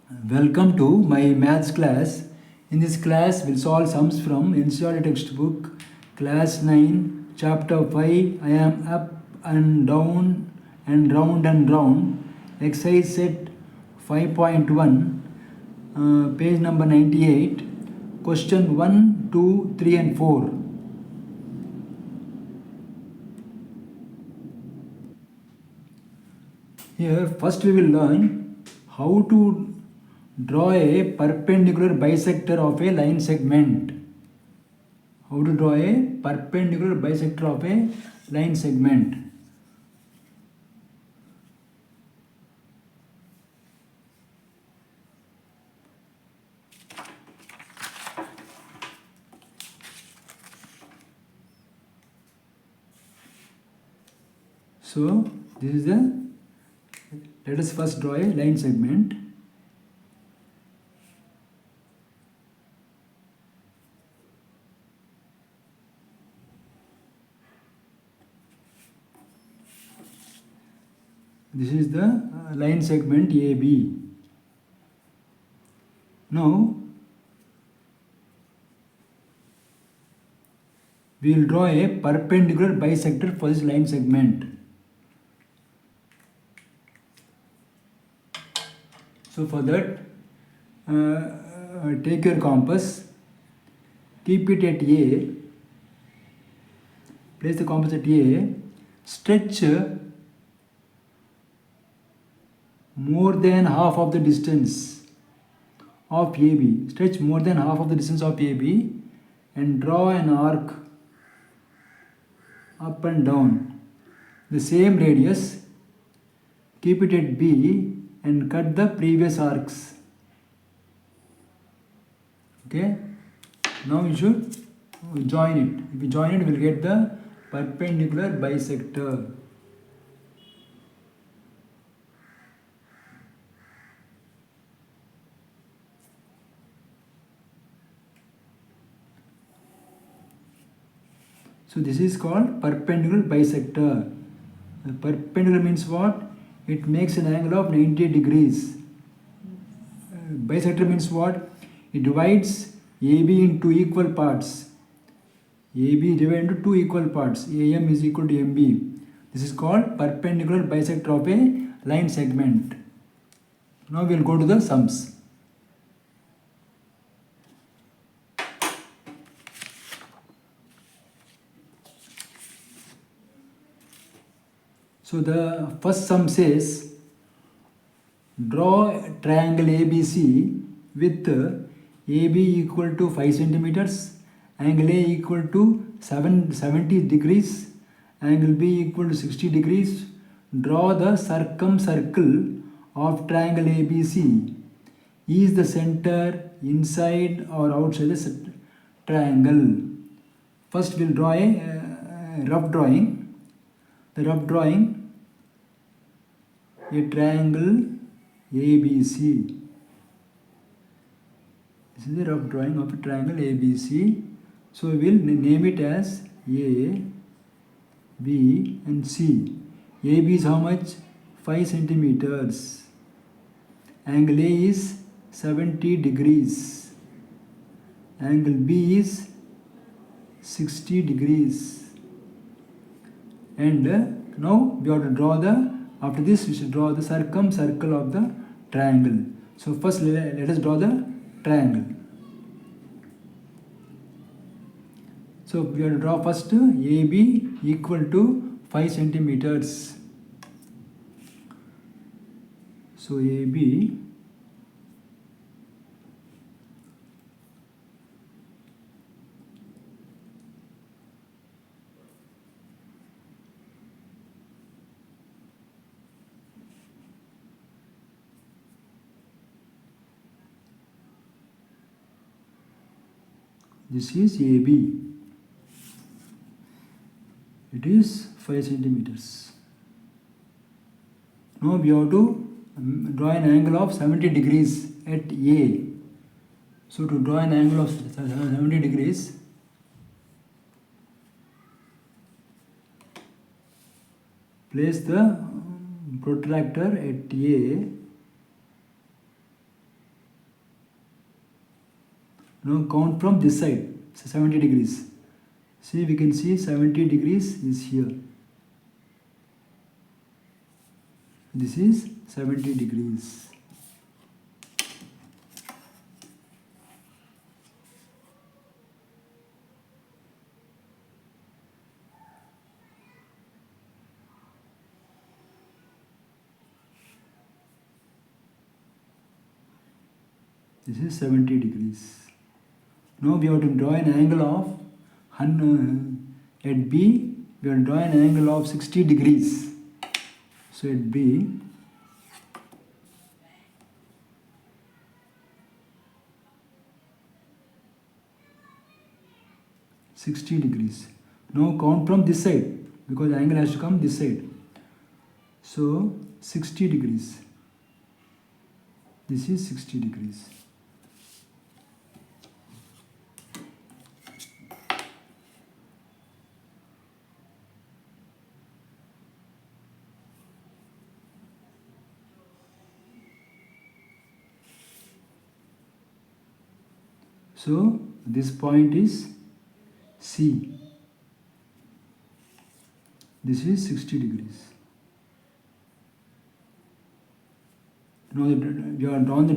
Welcome to my maths class. In this class, we'll solve sums from NCERT textbook, class 9, chapter 5. I am up and down and round and round. Exercise set 5.1, page number 98. Question 1, 2, 3, and 4. Here, first we will learn how to draw a perpendicular bisector of a line segment. How to draw a perpendicular bisector of a line segment. So this is let us first draw a line segment. This is the line segment AB. Now we will draw a perpendicular bisector for this line segment. So for that, take your compass, keep it at A, place the compass at A, stretch more than half of the distance of AB. Stretch more than half of the distance of AB and draw an arc up and down. The same radius, keep it at B and cut the previous arcs. Okay. Now we should join it. If we join it, we will get the perpendicular bisector. So this is called perpendicular bisector. Perpendicular means what? It makes an angle of 90 degrees. Bisector means what? It divides AB into equal parts. AB is divided into two equal parts. AM is equal to MB. This is called perpendicular bisector of a line segment. Now we will go to the sums. So the first sum says, draw a triangle ABC with AB equal to 5 centimeters, angle A equal to 70 degrees, angle B equal to 60 degrees. Draw the circumcircle of triangle ABC. Is the center inside or outside the triangle? First we will draw a rough drawing. The rough drawing, a triangle ABC. This is the rough drawing of a triangle ABC. So we will name it as A, B and C. AB is how much? 5 centimeters. Angle A is 70 degrees. Angle B is 60 degrees. And now we have to draw after this we should draw the circumcircle of the triangle. So first let us draw the triangle. So we have to draw first AB equal to 5 centimeters. So AB this is AB. It is 5 centimeters. Now we have to draw an angle of 70 degrees at A. So to draw an angle of 70 degrees, place the protractor at A Now count from this side, so 70 degrees. See, we can see 70 degrees is here. This is 70 degrees. This is 70 degrees. Now we have to draw an angle of at B, we will draw an angle of 60 degrees. So at B, $60 degrees. Now count from this side because the angle has to come this side. So 60 degrees. This is 60 degrees. So this point is C. This is 60 degrees. Now we have drawn the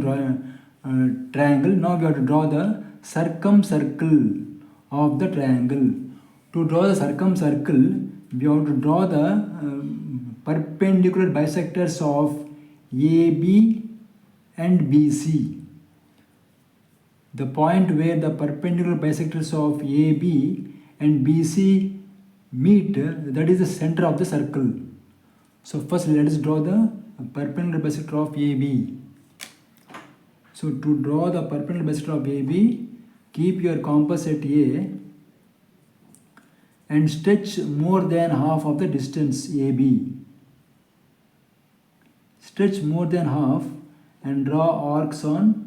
triangle. Now we have to draw the circumcircle of the triangle. To draw the circumcircle, we have to draw the perpendicular bisectors of AB and BC. The point where the perpendicular bisectors of AB and BC meet, that is the center of the circle. So first let us draw the perpendicular bisector of AB. So to draw the perpendicular bisector of AB, keep your compass at A and stretch more than half of the distance AB. Stretch more than half and draw arcs on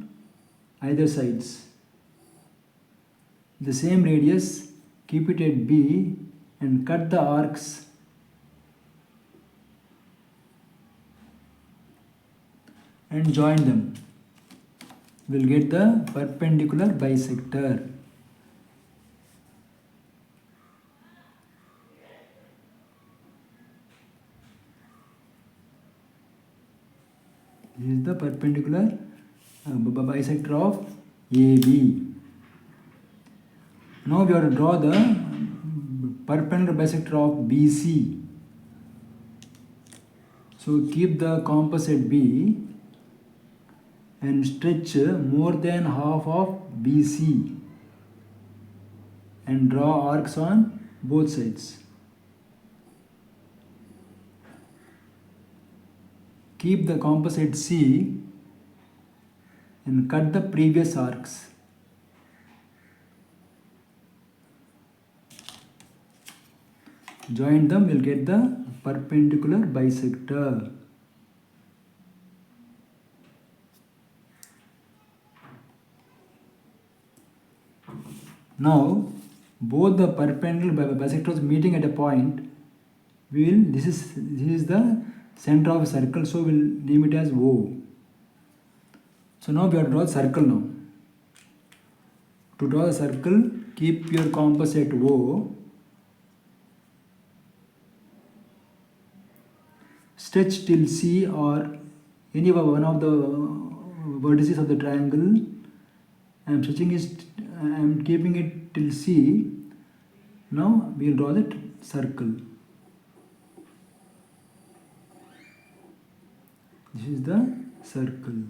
either sides. The same radius, keep it at B and cut the arcs and join them. We'll get the perpendicular bisector. This is the perpendicular bisector of AB. Now we have to draw the perpendicular bisector of BC. So keep the compass at B and stretch more than half of BC and draw arcs on both sides. Keep the compass at C and cut the previous arcs. Join them, we'll get the perpendicular bisector. Now, both the perpendicular bisectors meeting at a point, this is the center of a circle, so we'll name it as O. So now we have to draw a circle now. To draw a circle, keep your compass at O. Stretch till C or any one of the vertices of the triangle. I am keeping it till C. Now we will draw that circle. This is the circle.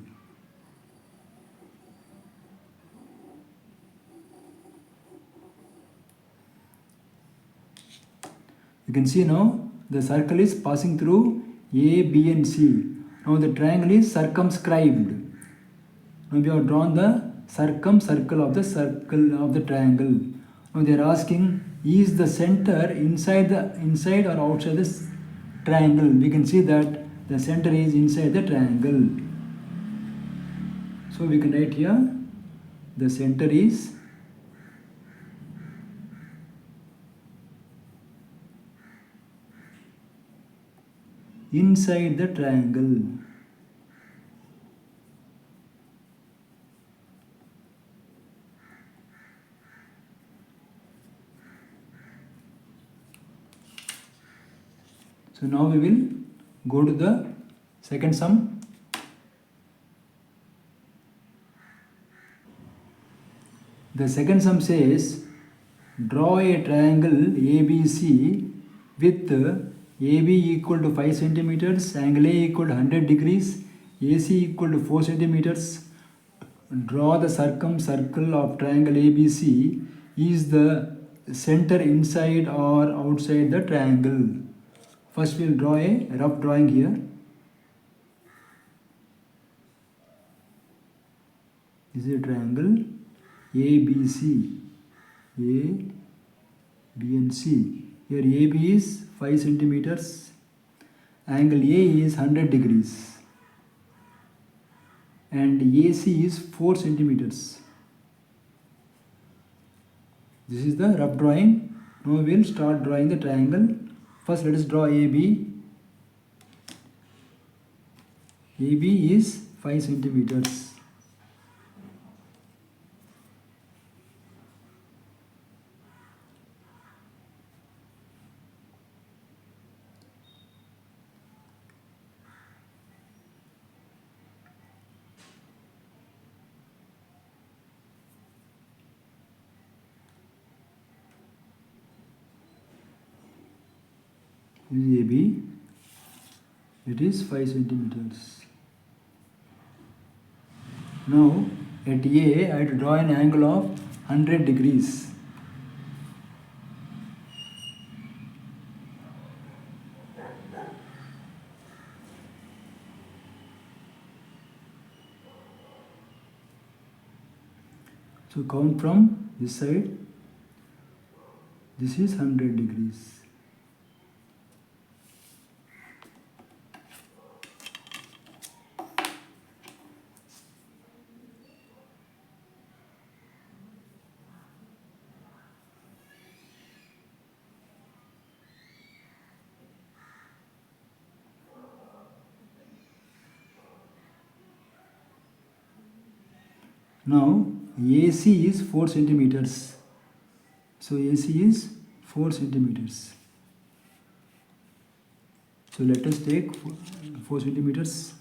You can see now the circle is passing through A, B and C. Now the triangle is circumscribed. Now we have drawn the circumcircle of the circle of the triangle. Now they are asking, is the center inside or outside this triangle? We can see that the center is inside the triangle. So we can write here, the center is inside the triangle. So now we will go to the second sum. The second sum says, draw a triangle ABC with AB equal to 5 centimeters, angle A equal to 100 degrees, AC equal to 4 centimeters. Draw the circle of triangle ABC. Is the center inside or outside the triangle? First we will draw a rough drawing here. This is a triangle ABC. A, B and C. Here AB is 5 centimeters. Angle A is 100 degrees. And AC is 4 centimeters. This is the rough drawing. Now we will start drawing the triangle. First let us draw AB. AB is 5 centimeters. This is AB. It is 5 centimeters. Now at A I have to draw an angle of 100 degrees. So count from this side. This is 100 degrees. Now AC is 4 centimeters. So AC is 4 centimeters. So let us take 4 centimeters.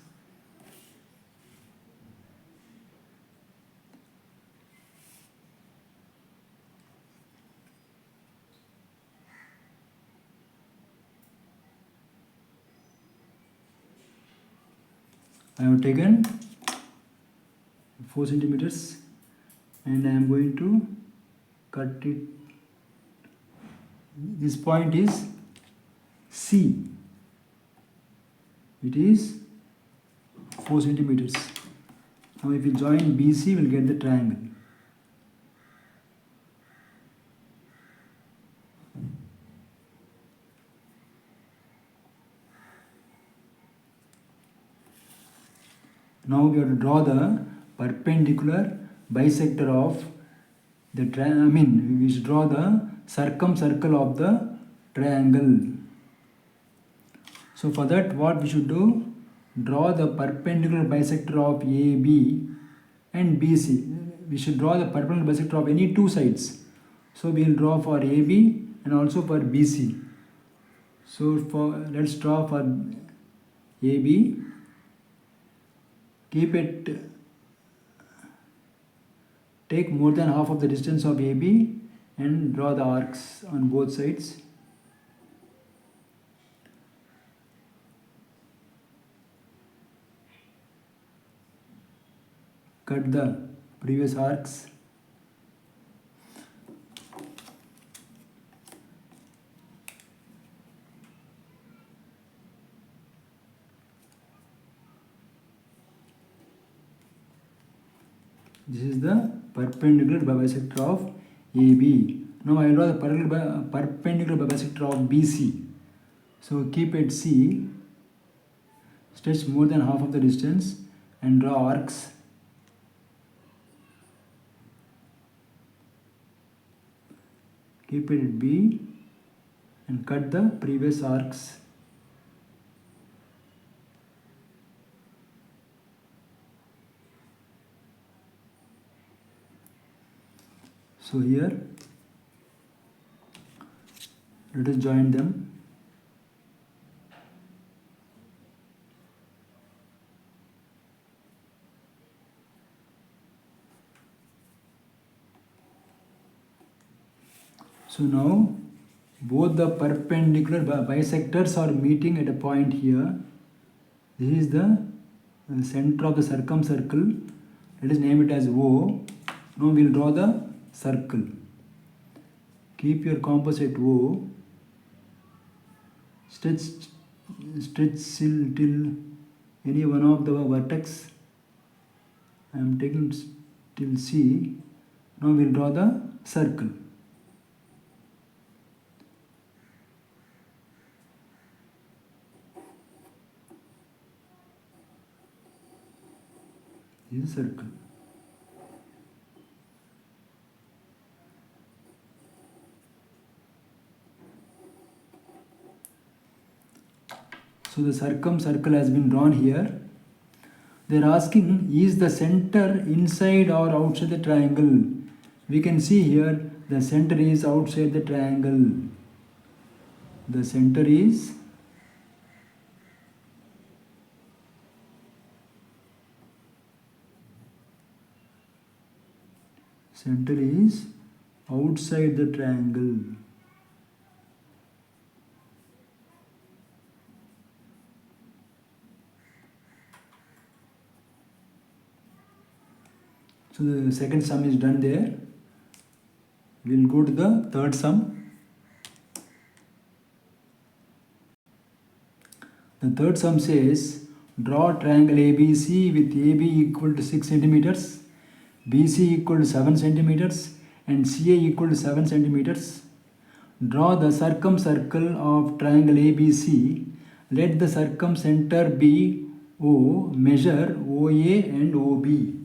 I have taken 4 centimeters and I am going to cut it. This point is C. It is 4 centimeters. Now if we join BC, we will get the triangle. Now we have to draw the perpendicular bisector of the triangle. We should draw the circle of the triangle. So for that, what we should do? Draw the perpendicular bisector of AB and BC. We should draw the perpendicular bisector of any two sides. So we will draw for AB and also for BC. So let's draw for AB. Take more than half of the distance of AB and draw the arcs on both sides. Cut the previous arcs. This is the perpendicular bisector of AB. Now I will draw the perpendicular bisector of BC. So keep at C, stretch more than half of the distance and draw arcs. Keep it at B and cut the previous arcs. So here, let us join them. So now both the perpendicular bisectors are meeting at a point here. This is the center of the circumcircle. Let us name it as O. Now we will draw the circle. Keep your compass at O. Stretch till any one of the vertex. I am taking till C. Now we will draw the circle. This is a circle. So the circumcircle has been drawn here. They are asking, is the center inside or outside the triangle? We can see here the center is outside the triangle. The center is outside the triangle. So the second sum is done there. We will go to the third sum. The third sum says, draw triangle ABC with AB equal to 6 centimeters, BC equal to 7 centimeters and CA equal to 7 centimeters. Draw the circumcircle of triangle ABC. Let the circumcenter be O, measure OA and OB.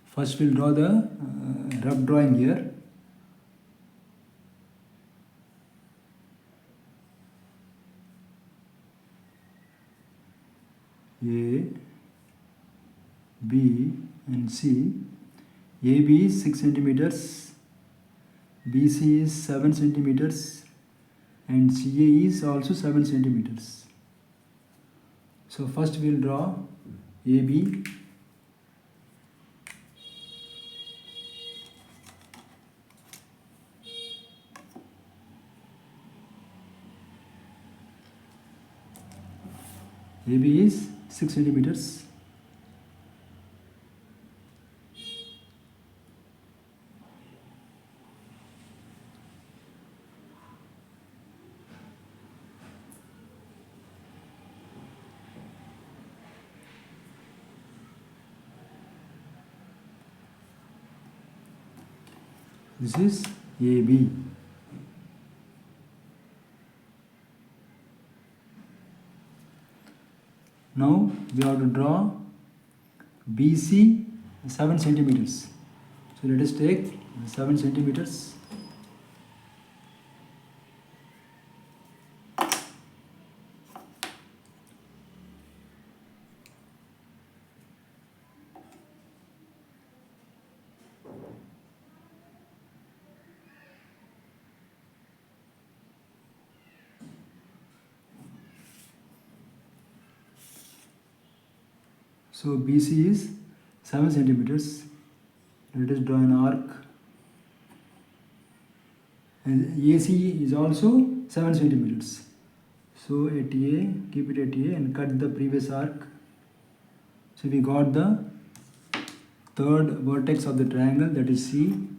First we'll draw the rough drawing here. A, B and C. AB is 6 centimeters, BC is 7 centimeters and CA is also 7 centimeters. So first we will draw AB. AB is 6 centimeters. This is AB. Now we have to draw BC 7 centimeters. So let us take 7 centimeters. So BC is 7 centimeters. Let us draw an arc. And AC is also 7 centimeters. So at A, keep it at A and cut the previous arc. So we got the third vertex of the triangle, that is C.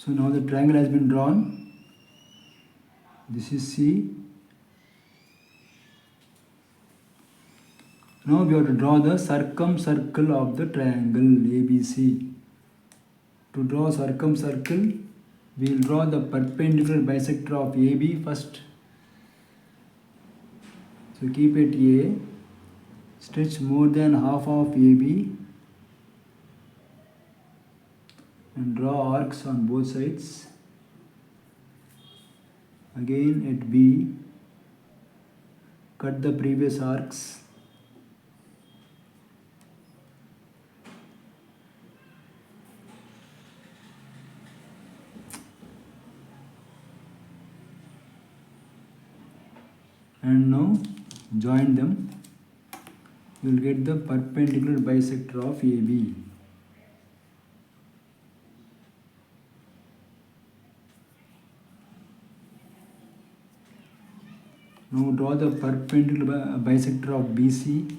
So now the triangle has been drawn. This is C. Now we have to draw the circumcircle of the triangle ABC. To draw circumcircle, we will draw the perpendicular bisector of AB first. So keep it A, stretch more than half of AB and draw arcs on both sides. Again at B, cut the previous arcs. and now join them. You will get the perpendicular bisector of AB. Now draw the perpendicular bisector of BC.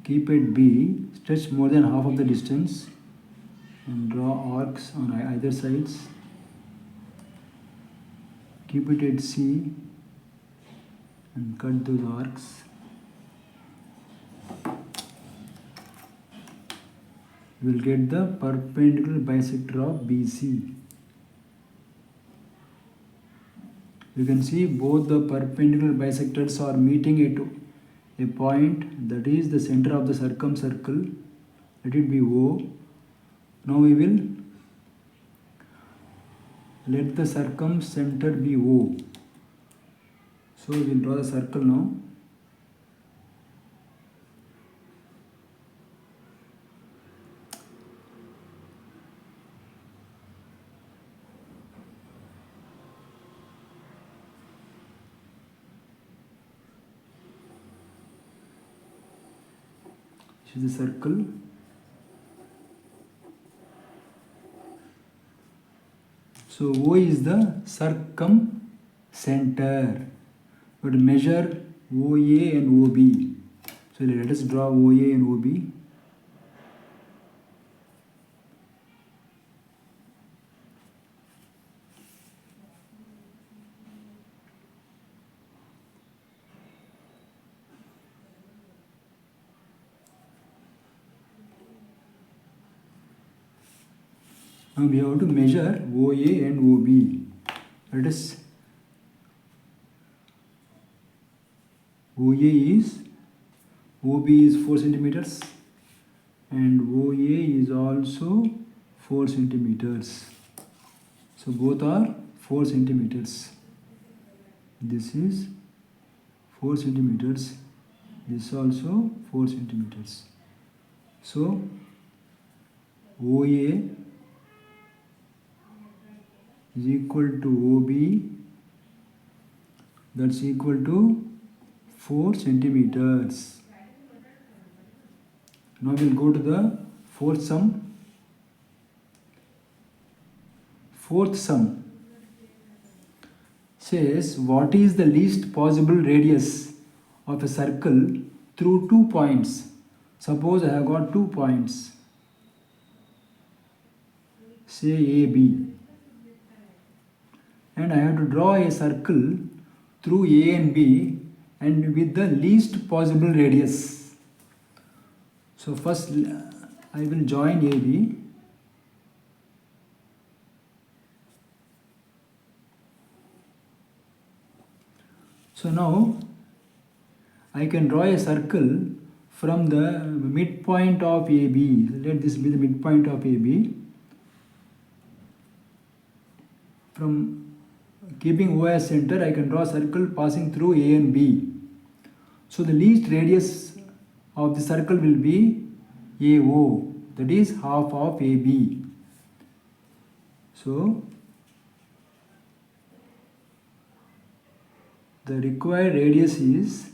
Keep it B, stretch more than half of the distance and draw arcs on either sides. Keep it at C and cut those arcs. You will get the perpendicular bisector of BC. You can see both the perpendicular bisectors are meeting at a point, that is the center of the circumcircle. Let it be O. Now we will let the circumcenter be O. So we will draw the circle now. This is the circle. So O is the circumcenter. We will measure OA and OB. So let us draw OA and OB. Now we have to measure OA and OB. Let us OA is OB is 4 centimeters and OA is also 4 centimeters. So both are 4 centimeters. This is 4 centimeters. This also 4 centimeters. So OA is equal to OB, that's equal to 4 centimeters. Now we will go to the fourth sum. Fourth sum says, what is the least possible radius of a circle through 2 points? Suppose I have got 2 points, say A, B, and I have to draw a circle through A and B and with the least possible radius. So first I will join AB. So now I can draw a circle from the midpoint of AB. Let this be the midpoint of AB. From keeping O as center, I can draw a circle passing through A and B. So the least radius of the circle will be AO, that is half of AB. So the required radius is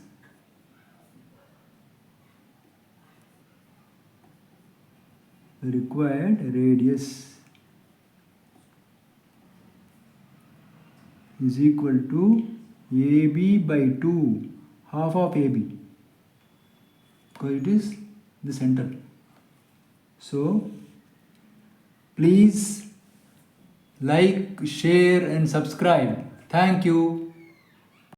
is equal to AB by 2, half of AB, because it is the center. So please like, share and subscribe. Thank you.